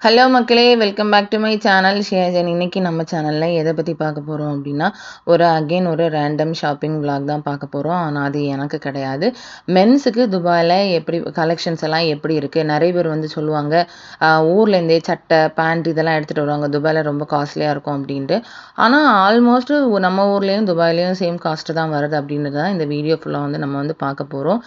Hello மக்களே! Welcome back to my channel Shiyajan. இன்னைக்கு நம்ம சேனல்ல எத பத்தி பார்க்க போறோம் அப்டின்னா, ஒரு ரேண்டம் ஷாப்பிங் விளாக் தான் பார்க்க போறோம். ஆனா அது எனக்கு கிடையாது. மென்ஸுக்கு துபாய்ல எப்படி கலெக்ஷன்ஸ் எல்லாம் எப்படி இருக்கு? நெறைய பேர் வந்து சொல்லுவாங்க, ஊர்லேருந்தே சட்டை, பேண்ட் இதெல்லாம் எடுத்துட்டு வருவாங்க. துபாய்ல ரொம்ப காஸ்ட்லியா இருக்கும் அப்டின்ட்டு. ஆனா ஆல்மோஸ்ட் நம்ம ஊர்லயும், துபாய்லயும் சேம் காஸ்ட் தான் வருது அப்டின்றது தான் இந்த வீடியோ ஃபுல்லா வந்து நம்ம வந்து பார்க்க போறோம்.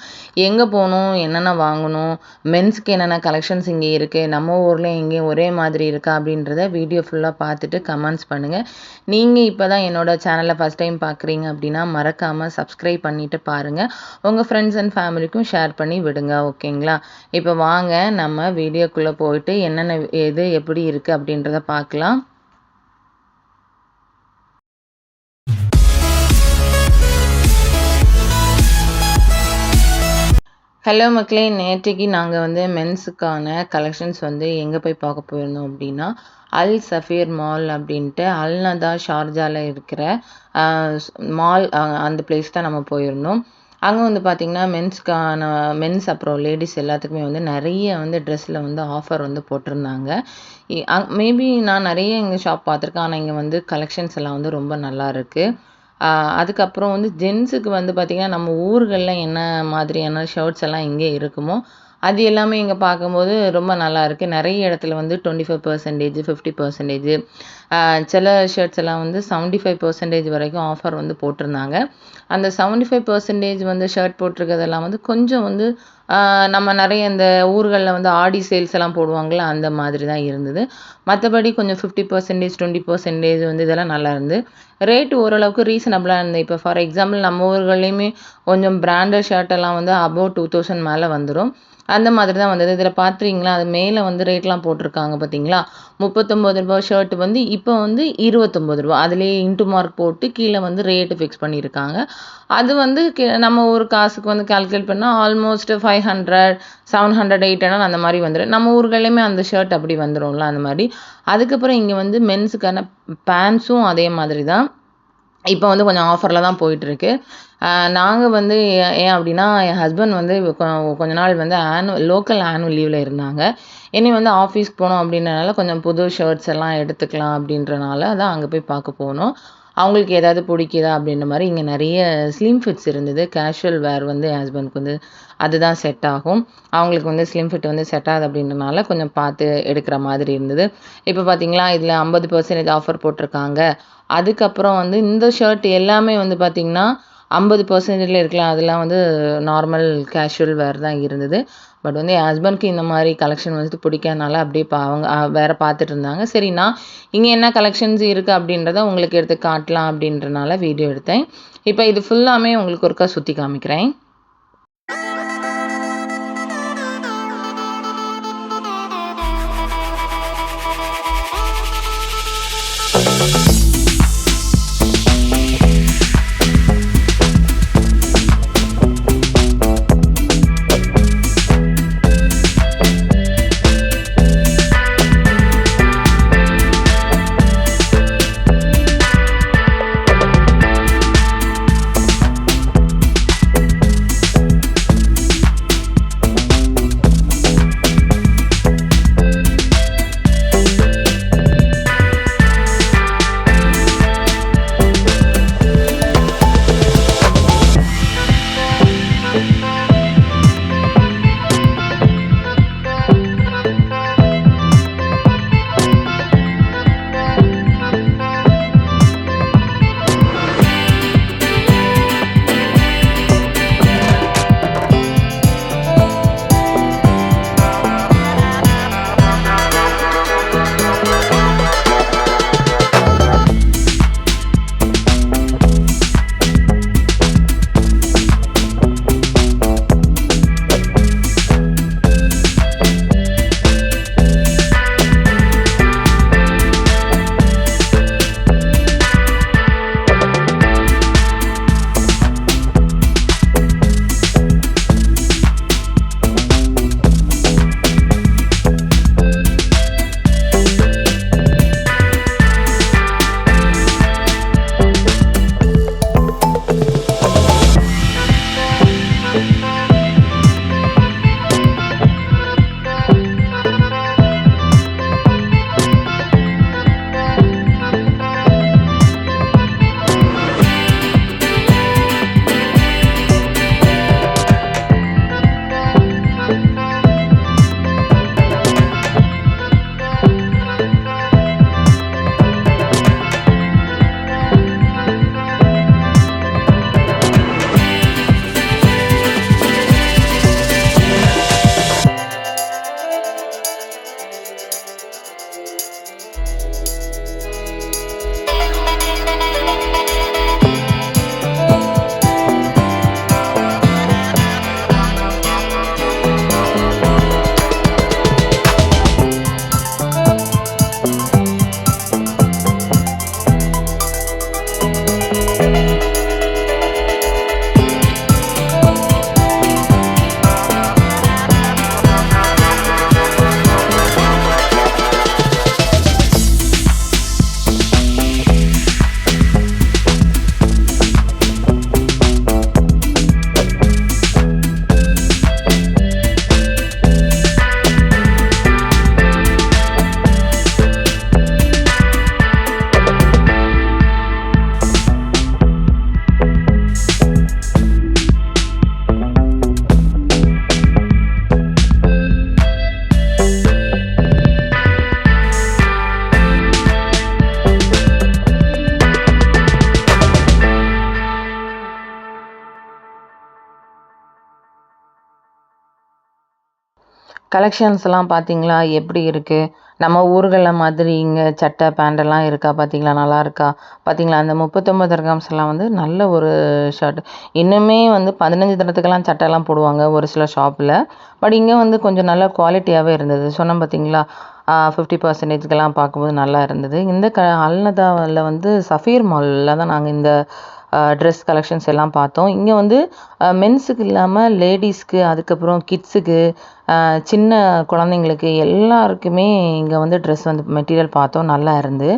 எங்க போணும்? என்னென்ன வாங்கணும்? மென்ஸ்க்கு என்னென்ன கலெக்ஷன்ஸ் இங்க இருக்கு? நம்ம ஊர்ல எங்கேயும் ஒரே மாதிரி இருக்கா அப்படின்றத வீடியோ ஃபுல்லாக பார்த்துட்டு கமெண்ட்ஸ் பண்ணுங்கள். நீங்கள் இப்போ தான் என்னோட சேனலை ஃபஸ்ட் டைம் பார்க்குறீங்க அப்படின்னா மறக்காமல் சப்ஸ்கிரைப் பண்ணிவிட்டு பாருங்கள். உங்கள் ஃப்ரெண்ட்ஸ் அண்ட் ஃபேமிலிக்கும் ஷேர் பண்ணி விடுங்க. ஓகேங்களா? இப்போ வாங்க நம்ம வீடியோக்குள்ளே போயிட்டு என்னென்ன எது எப்படி இருக்குது அப்படின்றத பார்க்கலாம். ஹலோ மக்களே! நேற்றைக்கு நாங்கள் வந்து மென்ஸுக்கான கலெக்ஷன்ஸ் வந்து எங்கே போய் பார்க்க போயிருந்தோம் அப்படின்னா, அல் சஃபீர் மால் அப்படின்ட்டு அல்நதா ஷார்ஜாவில் இருக்கிற மால், அந்த பிளேஸ் தான் நம்ம போயிருந்தோம். அங்கே வந்து பார்த்திங்கன்னா மென்ஸ் அப்புறம் லேடிஸ் எல்லாத்துக்குமே வந்து நிறைய வந்து ட்ரெஸ்ஸில் வந்து ஆஃபர் வந்து போட்டிருந்தாங்க. மேபி நான் நிறைய இங்கே ஷாப் பார்த்துருக்கேன். ஆனால் இங்கே வந்து கலெக்ஷன்ஸ் எல்லாம் வந்து ரொம்ப நல்லா இருக்குது. அதுக்கப்புறம் வந்து ஜென்ஸுக்கு வந்து பார்த்திங்கன்னா, நம்ம ஊர்கள்ல என்ன மாதிரியான ஷர்ட்ஸ் எல்லாம் எங்கே இருக்குமோ, அது எல்லாமே இங்கே பார்க்கும்போது ரொம்ப நல்லா இருக்குது. நிறைய இடத்துல வந்து 25%, 50%, சில ஷர்ட்ஸ் எல்லாம் வந்து 75% வரைக்கும் ஆஃபர் வந்து போட்டிருந்தாங்க. அந்த 75% வந்து ஷர்ட் போட்டிருக்கிறதெல்லாம் வந்து கொஞ்சம் வந்து நம்ம நிறைய இந்த ஊர்களில் வந்து ஆடி சேல்ஸ் எல்லாம் போடுவாங்கள்ல, அந்த மாதிரி தான் இருந்தது. மற்றபடி கொஞ்சம் 50%, 20% வந்து இதெல்லாம் நல்லா இருந்து ரேட்டு ஓரளவுக்கு ரீசனபிளாக இருந்தது. இப்போ ஃபார் எக்ஸாம்பிள் நம்ம ஊர்கள்லேயுமே கொஞ்சம் பிராண்டட் ஷர்ட் எல்லாம் வந்து அபோவ் 2000 மேலே வந்துடும். அந்த மாதிரி தான் வந்தது. இதில் பார்த்துறீங்களா, அது மேலே வந்து ரேட்லாம் போட்டிருக்காங்க பார்த்தீங்களா? ரூ. 39 ஷர்ட் வந்து இப்போ வந்து ரூ. 29. அதுலேயே இன்ட்டு மார்க் போட்டு கீழே வந்து ரேட்டு ஃபிக்ஸ் பண்ணியிருக்காங்க. அது வந்து நம்ம ஒரு காசுக்கு வந்து கால்குலேட் பண்ணால் ஆல்மோஸ்ட் 500, 700, 800 அந்த மாதிரி வந்துடும். நம்ம ஊர்கள்லையுமே அந்த ஷர்ட் அப்படி வந்துடும்ல, அந்த மாதிரி. அதுக்கப்புறம் இங்கே வந்து மென்ஸுக்கான பேண்ட்ஸும் அதே மாதிரி தான் இப்போ வந்து கொஞ்சம் ஆஃபரில் தான் போயிட்டுருக்கு. நாங்கள் வந்து ஏன் அப்படின்னா, என் ஹஸ்பண்ட் வந்து கொஞ்ச நாள் வந்து லோக்கல் ஆனுவல் லீவில் இருந்தாங்க. என்னை வந்து ஆஃபீஸ்க்கு போனோம் அப்படின்றனால கொஞ்சம் புது ஷர்ட்ஸ் எல்லாம் எடுத்துக்கலாம் அப்படின்றனால தான் அங்கே போய் பார்க்க போனோம். அவங்களுக்கு ஏதாவது பிடிக்குதா அப்படின்ற மாதிரி இங்கே நிறைய ஸ்லிம் ஃபிட்ஸ் இருந்தது. கேஷுவல் வேர் வந்து என் ஹஸ்பண்ட்க்கு வந்து அதுதான் செட் ஆகும். அவங்களுக்கு வந்து ஸ்லிம் ஃபிட் வந்து செட் ஆகுது அப்படின்றனால கொஞ்சம் பார்த்து எடுக்கிற மாதிரி இருந்தது. இப்போ பார்த்தீங்களா, இதில் 50% ஆஃபர் போட்டிருக்காங்க. அதுக்கப்புறம் வந்து இந்த ஷர்ட் எல்லாமே வந்து பார்த்திங்கன்னா 50%ல இருக்கலாம். அதெல்லாம் வந்து நார்மல் கேஷுவல் வேர் தான் இருந்தது. பட் வந்து என் ஹஸ்பண்ட்க்கு இந்த மாதிரி கலெக்ஷன் வந்து பிடிக்காதனால அப்படியே அவங்க வேறு பார்த்துட்டு இருந்தாங்க. சரி, நான் இங்கே என்ன கலெக்ஷன்ஸ் இருக்குது அப்படின்றத உங்களுக்கு எடுத்து காட்டலாம் அப்படின்றனால வீடியோ எடுத்தேன். இப்போ இது ஃபுல்லாமே உங்களுக்கு ஒருக்கா சுற்றி காமிக்கிறேன். கலெக்ஷன்ஸ்லாம் பார்த்தீங்களா? எப்படி இருக்கு? நம்ம ஊர்கள்ல மாதிரி இங்க சட்டை, பேண்டெல்லாம் இருக்கா பார்த்தீங்களா? நல்லா இருக்கா? பார்த்தீங்களா? அந்த 39 திர்ஹாம்ஸ்லாம் வந்து நல்ல ஒரு ஷர்ட். இன்னுமே வந்து 15 திரத்துக்கெல்லாம் சட்டைலாம் போடுவாங்க ஒரு சில ஷாப்ல. பட் இங்க வந்து கொஞ்சம் நல்ல குவாலிட்டியாவே இருந்தது. சொன்னேன் பார்த்தீங்களா? 50%க்கெல்லாம் பார்க்கும்போது நல்லா இருந்தது. இந்த அல்நதால வந்து சஃபீர் மால்ல தான் நாங்க இந்த ட்ரெஸ் கலெக்ஷன்ஸ் எல்லாம் பார்த்தோம். இங்க வந்து மென்ஸுக்கு இல்லாம லேடீஸ்க்கு, அதுக்கப்புறம் கிட்ஸுக்கு, சின்ன குழந்தைங்களுக்கு எல்லாருக்குமே இங்க வந்து ட்ரெஸ் வந்து மெட்டீரியல் பார்த்தோம். நல்லா இருந்து.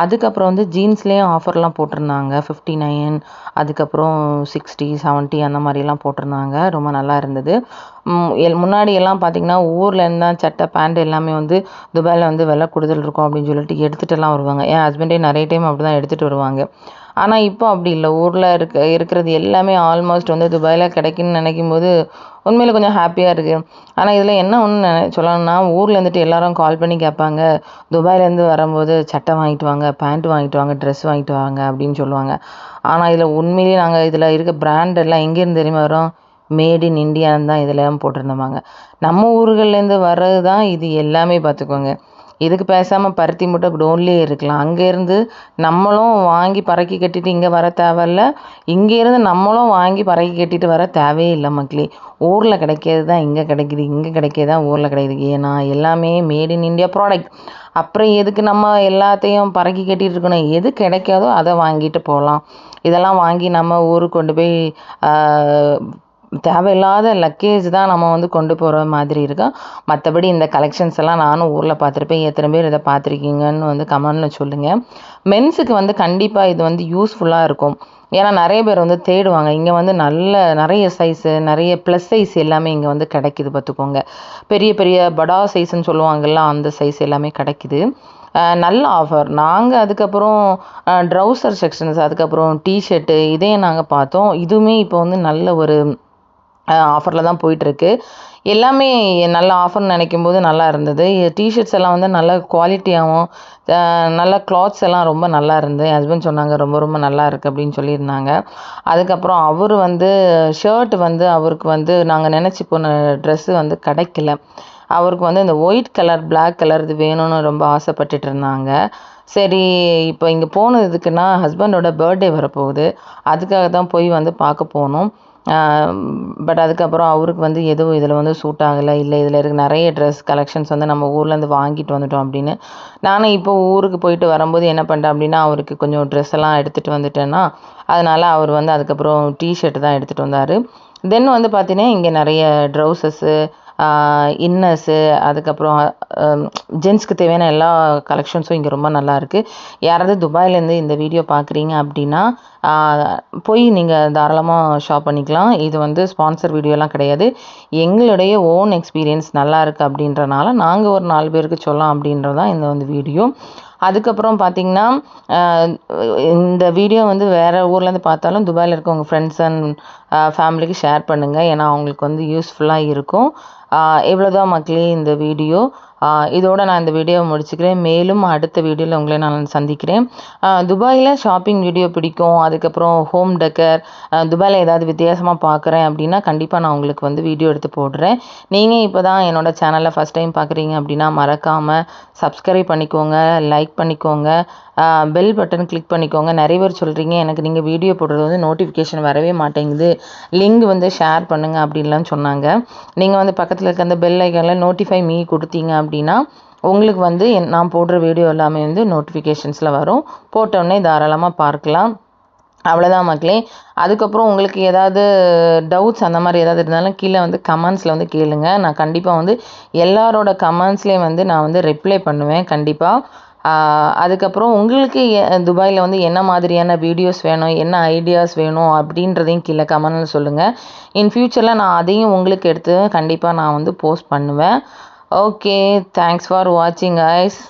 அதுக்கப்புறம் வந்து ஜீன்ஸ்லேயும் ஆஃபர்லாம் போட்டிருந்தாங்க. 59 அதுக்கப்புறம் 60, 70 அந்த மாதிரிலாம் போட்டிருந்தாங்க. ரொம்ப நல்லா இருந்தது. முன்னாடி எல்லாம் பார்த்தீங்கன்னா, ஊர்லேருந்து தான் சட்டை, பேண்ட் எல்லாமே வந்து துபாயில வந்து விலை கூடுதல் இருக்கும் அப்படின்னு சொல்லிட்டு எடுத்துட்டுலாம் வருவாங்க. என் ஹஸ்பண்டே நிறைய டைம் அப்படி தான் எடுத்துகிட்டு வருவாங்க. ஆனா, இப்போ அப்படி இல்ல. ஊர்ல இருக்கிறது எல்லாமே ஆல்மோஸ்ட் வந்து துபாயில கிடைக்குன்னு நினைக்கும்போது, உண்மையில கொஞ்சம் ஹாப்பியா இருக்கு. ஆனா, இதில என்ன ஒண்ணு சொல்லணும்னா, ஊர்ல இருந்துட்டு எல்லாரும் கால் பண்ணி கேட்பாங்க, "துபாயிலேருந்து வரும்போது சட்டை வாங்கிட்டு வாங்க, பேண்ட் வாங்கிட்டு வாங்க, ட்ரெஸ் வாங்கிட்டு வாங்க" அப்படின்னு சொல்லுவாங்க. ஆனா, இதில உண்மையிலேயே நாங்க இதில இருக்க பிராண்ட் எல்லாம் எங்கேருந்து தெரியுமா வரும்? மேட் இன் இண்டியான்னு தான் இதெல்லாம் போட்டிருந்தோமாங்க. நம்ம ஊர்கள்லேருந்து வர்றது தான் இது எல்லாமே பார்த்துக்கோங்க. இதுக்கு பேசாம பருத்தி மூட்டை குடோன்லேயே இருக்கலாம். அங்கேருந்து நம்மளும் வாங்கி பறக்கி கட்டிட்டு இங்கே வர தேவையில்ல. இங்கேருந்து நம்மளும் வாங்கி பறக்கி கட்டிட்டு வர தேவையே இல்லை மக்களே. ஊர்ல கிடைக்கிறது தான் இங்கே கிடைக்குது. இங்கே கிடைக்கிறது தான் ஊர்ல கிடைக்குது. ஏன்னா எல்லாமே மேட் இன் இண்டியா ப்ராடக்ட். அப்புறம் எதுக்கு நம்ம எல்லாத்தையும் பறக்கி கட்டிட்டு இருக்கணும்? எது கிடைக்காதோ அதை வாங்கிட்டு போகலாம். இதெல்லாம் வாங்கி நம்ம ஊருக்கு கொண்டு போய் தேவையில்லாத லக்கேஜ் தான் நம்ம வந்து கொண்டு போகிற மாதிரி இருக்கும். மற்றபடி இந்த கலெக்ஷன்ஸ் எல்லாம் நானும் ஊரில் பார்த்துருப்பேன். எத்தனை பேர் இதை பார்த்துருக்கீங்கன்னு வந்து கமெண்டில் சொல்லுங்கள். மென்ஸுக்கு வந்து கண்டிப்பாக இது வந்து யூஸ்ஃபுல்லாக இருக்கும். ஏன்னா நிறைய பேர் வந்து தேடுவாங்க. இங்கே வந்து நிறைய சைஸு, நிறைய ப்ளஸ் சைஸ் எல்லாமே இங்கே வந்து கிடைக்குது பார்த்துக்கோங்க. பெரிய பெரிய படா சைஸ்ன்னு சொல்லுவாங்கல்ல, அந்த சைஸ் எல்லாமே கிடைக்குது. நல்ல ஆஃபர். நாங்கள் அதுக்கப்புறம் ட்ரௌசர் செக்ஷன்ஸ், அதுக்கப்புறம் டிஷர்ட்டு இதையும் நாங்கள் பார்த்தோம். இதுவுமே இப்போ வந்து நல்ல ஒரு ஆஃபரில் தான் போயிட்டுருக்கு. எல்லாமே நல்ல ஆஃபர்னு நினைக்கும்போது நல்லா இருந்தது. டிஷர்ட்ஸ் எல்லாம் வந்து நல்ல குவாலிட்டியாகவும், நல்ல கிளாத்ஸ் எல்லாம் ரொம்ப நல்லா இருந்தது. என் ஹஸ்பண்ட் சொன்னாங்க, ரொம்ப ரொம்ப நல்லா இருக்குது அப்படின்னு சொல்லியிருந்தாங்க. அதுக்கப்புறம் அவர் வந்து ஷர்ட் வந்து அவருக்கு வந்து நாங்கள் நினச்சி போன ட்ரெஸ்ஸு வந்து கிடைக்கல. அவருக்கு வந்து இந்த ஒயிட் கலர், பிளாக் கலர் இது வேணும்னு ரொம்ப ஆசைப்பட்டுட்டு இருந்தாங்க. சரி, இப்போ இங்கே போனது எதுக்குன்னா, ஹஸ்பண்டோட பர்த்டே வரப்போகுது. அதுக்காக தான் போய் வந்து பார்க்க போனோம். பட் அதுக்கப்புறம் அவருக்கு வந்து எதுவும் இதில் வந்து சூட் ஆகலை. இல்லை, இதில் இருக்க நிறைய ட்ரெஸ் கலெக்ஷன்ஸ் வந்து நம்ம ஊர்லேருந்து வாங்கிட்டு வந்துட்டோம் அப்படின்னு. நானும் இப்போ ஊருக்கு போயிட்டு வரும்போது என்ன பண்ணிட்டேன் அப்படின்னா, அவருக்கு கொஞ்சம் ட்ரெஸ் எல்லாம் எடுத்துகிட்டு வந்துட்டேன்னா, அதனால் அவர் வந்து அதுக்கப்புறம் டிஷர்ட் தான் எடுத்துகிட்டு வந்தார். தென் வந்து பார்த்தீங்கன்னா, இங்கே நிறைய ட்ரௌசஸ்ஸு, இன்னர்ஸு, அதுக்கப்புறம் ஜென்ஸ்க்கு தேவையான எல்லா கலெக்ஷன்ஸும் இங்கே ரொம்ப நல்லா இருக்குது. யாராவது துபாயிலேருந்து இந்த வீடியோ பார்க்குறீங்க அப்படின்னா, போய் நீங்கள் தாராளமாக ஷாப் பண்ணிக்கலாம். இது வந்து ஸ்பான்சர் வீடியோலாம் கிடையாது. எங்களுடைய ஓன் எக்ஸ்பீரியன்ஸ் நல்லா இருக்குது அப்படின்றனால நாங்கள் ஒரு 4 பேருக்கு சொல்லலாம் அப்படின்றது தான் இந்த வந்து வீடியோ. அதுக்கப்புறம் பார்த்தீங்கன்னா, இந்த வீடியோ வந்து வேறு ஊர்லேருந்து பார்த்தாலும் துபாயில் இருக்க உங்கள் ஃப்ரெண்ட்ஸ் அண்ட் ஃபேமிலிக்கு ஷேர் பண்ணுங்கள். ஏன்னா அவங்களுக்கு வந்து யூஸ்ஃபுல்லாக இருக்கும். இவ்வளோதான் மக்களே இந்த வீடியோ. இதோட நான் இந்த வீடியோவை முடிச்சுக்கிறேன். மேலும் அடுத்த வீடியோவில் உங்களை நான் சந்திக்கிறேன். துபாயில் ஷாப்பிங் வீடியோ பிடிக்கும், அதுக்கப்புறம் ஹோம் டெக்கர், துபாயில் ஏதாவது வித்தியாசமாக பார்க்குறேன் அப்படின்னா கண்டிப்பாக நான் உங்களுக்கு வந்து வீடியோ எடுத்து போடுறேன். நீங்கள் இப்போ தான் என்னோடய சேனலை ஃபஸ்ட் டைம் பார்க்குறீங்க அப்படின்னா மறக்காமல் சப்ஸ்கிரைப் பண்ணிக்கோங்க, லைக் பண்ணிக்கோங்க, பெல் பட்டன் கிளிக் பண்ணிக்கோங்க. நிறைய பேர் சொல்கிறீங்க, எனக்கு நீங்கள் வீடியோ போடுறது வந்து நோட்டிஃபிகேஷன் வரவே மாட்டேங்குது, லிங்க் வந்து ஷேர் பண்ணுங்கள் அப்படின்லாம் சொன்னாங்க. நீங்கள் வந்து பக்கத்தில் இருக்க அந்த பெல் ஐக்கானில் நோட்டிஃபை மீ கொடுத்தீங்க அப்படின்னா உங்களுக்கு வந்து நான் போடுற வீடியோ எல்லாமே வந்து நோட்டிஃபிகேஷன்ஸில் வரும். போட்டோடனே தாராளமாக பார்க்கலாம். அவ்வளோதான் மக்களே. அதுக்கப்புறம் உங்களுக்கு ஏதாவது டவுட்ஸ் அந்த மாதிரி ஏதாவது இருந்தாலும் கீழே வந்து கமெண்ட்ஸில் வந்து கேளுங்க. நான் கண்டிப்பாக வந்து எல்லாரோட கமெண்ட்ஸ்லேயும் வந்து நான் வந்து ரிப்ளை பண்ணுவேன் கண்டிப்பாக. அதுக்கப்புறம் உங்களுக்கு துபாயில் வந்து என்ன மாதிரியான வீடியோஸ் வேணும், என்ன ஐடியாஸ் வேணும் அப்படின்றதையும் கீழே கமெண்ட்ல சொல்லுங்கள். இன் ஃப்யூச்சரில் நான் அதையும் உங்களுக்கு எடுத்து கண்டிப்பாக நான் வந்து போஸ்ட் பண்ணுவேன். ஓகே, தேங்க்ஸ் ஃபார் வாட்சிங் கைஸ்.